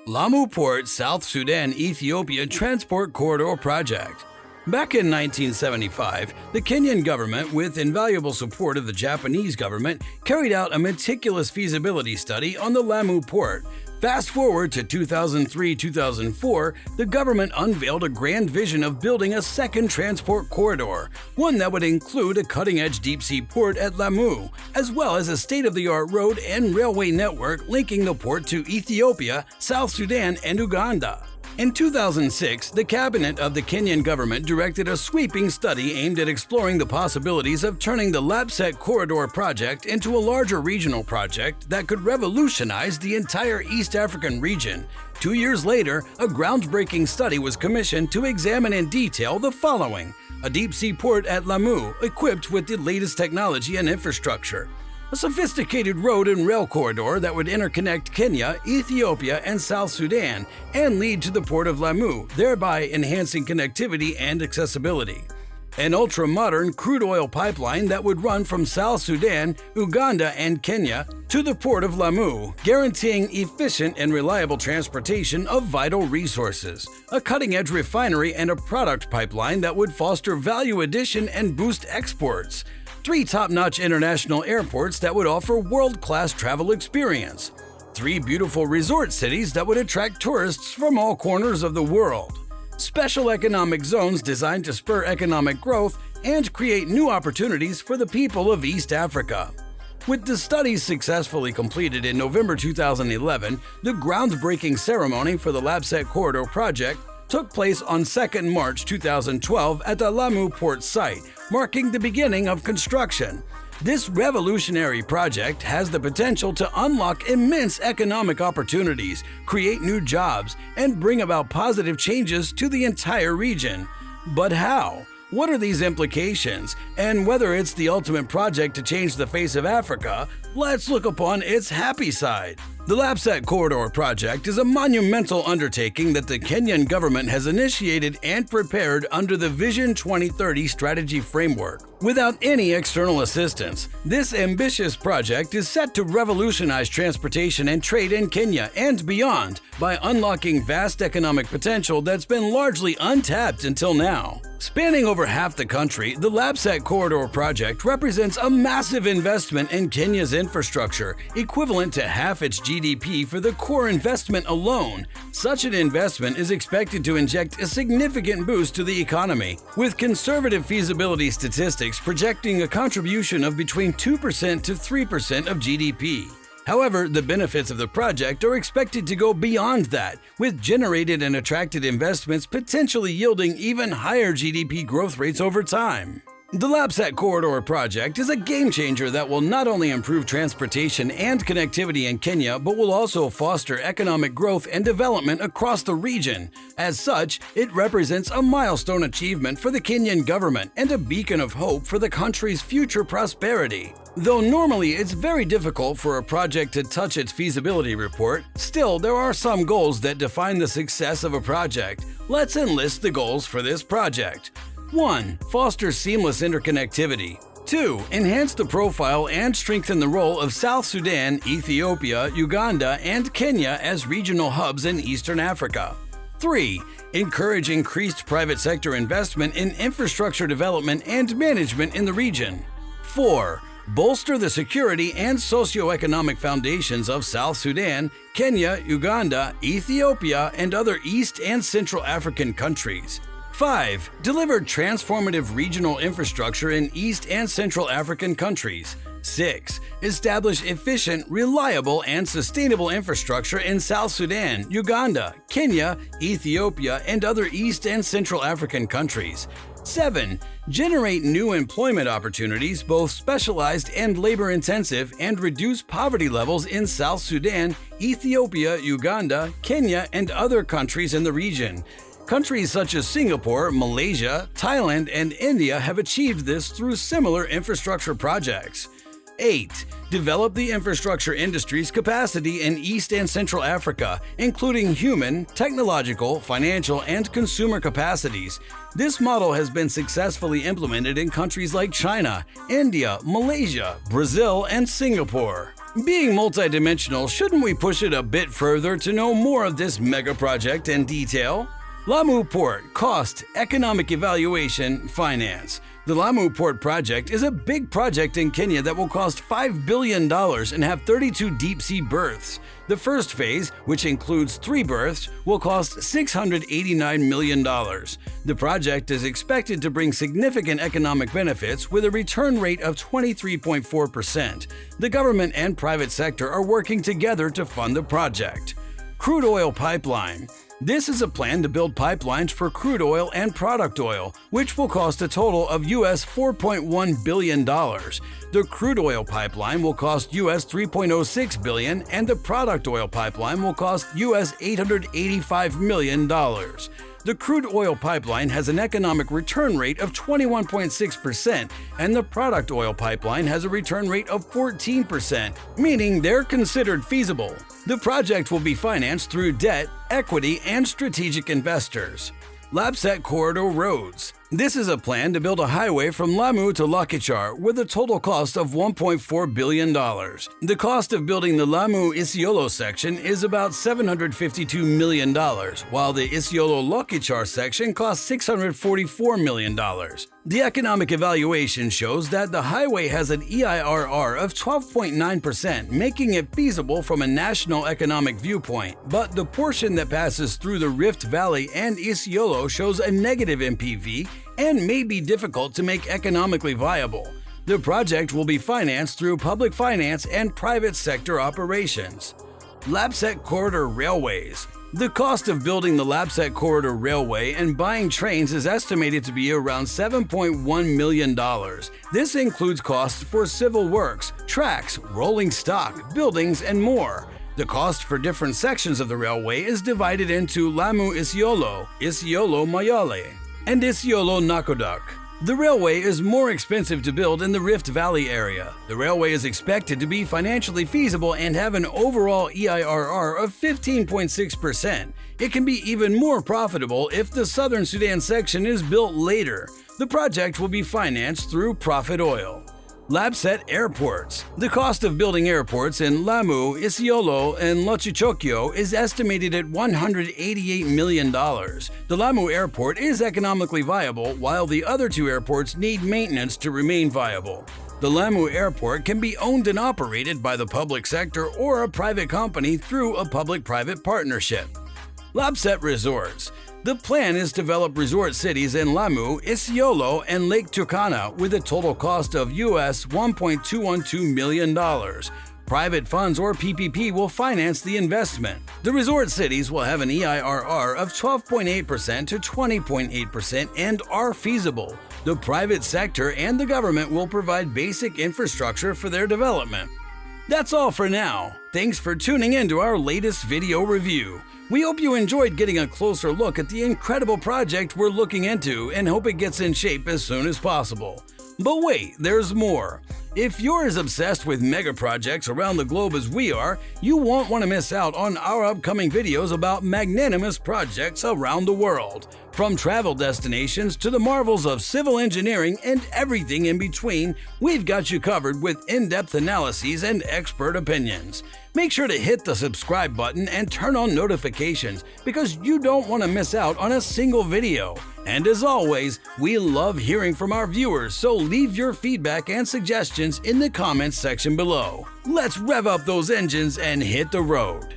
Lamu Port South Sudan-Ethiopia Transport Corridor Project. Back in 1975, the Kenyan government, with invaluable support of the Japanese government, carried out a meticulous feasibility study on the Lamu port. Fast forward to 2003-2004, the government unveiled a grand vision of building a second transport corridor, one that would include a cutting-edge deep-sea port at Lamu, as well as a state-of-the-art road and railway network linking the port to Ethiopia, South Sudan, and Uganda. In 2006, the cabinet of the Kenyan government directed a sweeping study aimed at exploring the possibilities of turning the Lapset Corridor project into a larger regional project that could revolutionize the entire East African region. 2 years later, a groundbreaking study was commissioned to examine in detail the following: a deep-sea port at Lamu equipped with the latest technology and infrastructure, a sophisticated road and rail corridor that would interconnect Kenya, Ethiopia, and South Sudan and lead to the port of Lamu, thereby enhancing connectivity and accessibility. An ultra-modern crude oil pipeline that would run from South Sudan, Uganda, and Kenya to the port of Lamu, guaranteeing efficient and reliable transportation of vital resources. A cutting-edge refinery and a product pipeline that would foster value addition and boost exports. 3 top-notch international airports that would offer world-class travel experience. 3 beautiful resort cities that would attract tourists from all corners of the world. Special economic zones designed to spur economic growth and create new opportunities for the people of East Africa. With the studies successfully completed in November 2011, the groundbreaking ceremony for the Lapset Corridor project took place on 2nd March 2012 at the Lamu port site, marking the beginning of construction. This revolutionary project has the potential to unlock immense economic opportunities, create new jobs, and bring about positive changes to the entire region. But how? What are these implications? And whether it's the ultimate project to change the face of Africa, let's look upon its happy side. The Lapset Corridor project is a monumental undertaking that the Kenyan government has initiated and prepared under the Vision 2030 strategy framework. Without any external assistance, this ambitious project is set to revolutionize transportation and trade in Kenya and beyond by unlocking vast economic potential that's been largely untapped until now. Spanning over half the country, the Lapset Corridor project represents a massive investment in Kenya's infrastructure, equivalent to half its GDP for the core investment alone. Such an investment is expected to inject a significant boost to the economy, with conservative feasibility statistics projecting a contribution of between 2% to 3% of GDP. However, the benefits of the project are expected to go beyond that, with generated and attracted investments potentially yielding even higher GDP growth rates over time. The Lapset Corridor project is a game-changer that will not only improve transportation and connectivity in Kenya, but will also foster economic growth and development across the region. As such, it represents a milestone achievement for the Kenyan government and a beacon of hope for the country's future prosperity. Though normally it's very difficult for a project to touch its feasibility report, still there are some goals that define the success of a project. Let's enlist the goals for this project. 1. Foster seamless interconnectivity. 2. Enhance the profile and strengthen the role of South Sudan, Ethiopia, Uganda, and Kenya as regional hubs in Eastern Africa. 3. Encourage increased private sector investment in infrastructure development and management in the region. 4. Bolster the security and socio-economic foundations of South Sudan, Kenya, Uganda, Ethiopia, and other East and Central African countries. 5. Deliver transformative regional infrastructure in East and Central African countries. 6. Establish efficient, reliable, and sustainable infrastructure in South Sudan, Uganda, Kenya, Ethiopia, and other East and Central African countries. 7. Generate new employment opportunities, both specialized and labor-intensive, and reduce poverty levels in South Sudan, Ethiopia, Uganda, Kenya, and other countries in the region. Countries such as Singapore, Malaysia, Thailand, and India have achieved this through similar infrastructure projects. 8. Develop the infrastructure industry's capacity in East and Central Africa, including human, technological, financial, and consumer capacities. This model has been successfully implemented in countries like China, India, Malaysia, Brazil, and Singapore. Being multidimensional, shouldn't we push it a bit further to know more of this mega project in detail? Lamu Port, cost, economic evaluation, finance. The Lamu Port project is a big project in Kenya that will cost $5 billion and have 32 deep-sea berths. The first phase, which includes 3 berths, will cost $689 million. The project is expected to bring significant economic benefits with a return rate of 23.4%. The government and private sector are working together to fund the project. Crude oil pipeline. This is a plan to build pipelines for crude oil and product oil, which will cost a total of US $4.1 billion. The crude oil pipeline will cost US $3.06 billion, and the product oil pipeline will cost US $885 million. The crude oil pipeline has an economic return rate of 21.6%, and the product oil pipeline has a return rate of 14%, meaning they're considered feasible. The project will be financed through debt, equity, and strategic investors. Lapset Corridor Roads. This is a plan to build a highway from Lamu to Lokichar with a total cost of $1.4 billion. The cost of building the Lamu-Isiolo section is about $752 million, while the Isiolo-Lokichar section costs $644 million. The economic evaluation shows that the highway has an EIRR of 12.9%, making it feasible from a national economic viewpoint, but the portion that passes through the Rift Valley and Isiolo shows a negative NPV and may be difficult to make economically viable. The project will be financed through public finance and private sector operations. Lapset Corridor Railways. The cost of building the Lapset Corridor Railway and buying trains is estimated to be around $7.1 million. This includes costs for civil works, tracks, rolling stock, buildings, and more. The cost for different sections of the railway is divided into Lamu-Isiolo, Isiolo-Mayale, and Isiolo-Nakodok. The railway is more expensive to build in the Rift Valley area. The railway is expected to be financially feasible and have an overall EIRR of 15.6%. It can be even more profitable if the Southern Sudan section is built later. The project will be financed through Profit Oil. Lapset Airports. The cost of building airports in Lamu, Isiolo, and Lokichokyo is estimated at $188 million. The Lamu airport is economically viable, while the other 2 airports need maintenance to remain viable. The Lamu airport can be owned and operated by the public sector or a private company through a public-private partnership. Lapset Resorts. The plan is to develop resort cities in Lamu, Isiolo, and Lake Turkana with a total cost of US $1.212 million. Private funds or PPP will finance the investment. The resort cities will have an EIRR of 12.8% to 20.8% and are feasible. The private sector and the government will provide basic infrastructure for their development. That's all for now. Thanks for tuning in to our latest video review. We hope you enjoyed getting a closer look at the incredible project we're looking into and hope it gets in shape as soon as possible. But wait, there's more. If you're as obsessed with mega projects around the globe as we are, you won't want to miss out on our upcoming videos about magnanimous projects around the world. From travel destinations to the marvels of civil engineering and everything in between, we've got you covered with in-depth analyses and expert opinions. Make sure to hit the subscribe button and turn on notifications because you don't want to miss out on a single video. And as always, we love hearing from our viewers, so leave your feedback and suggestions in the comments section below. Let's rev up those engines and hit the road.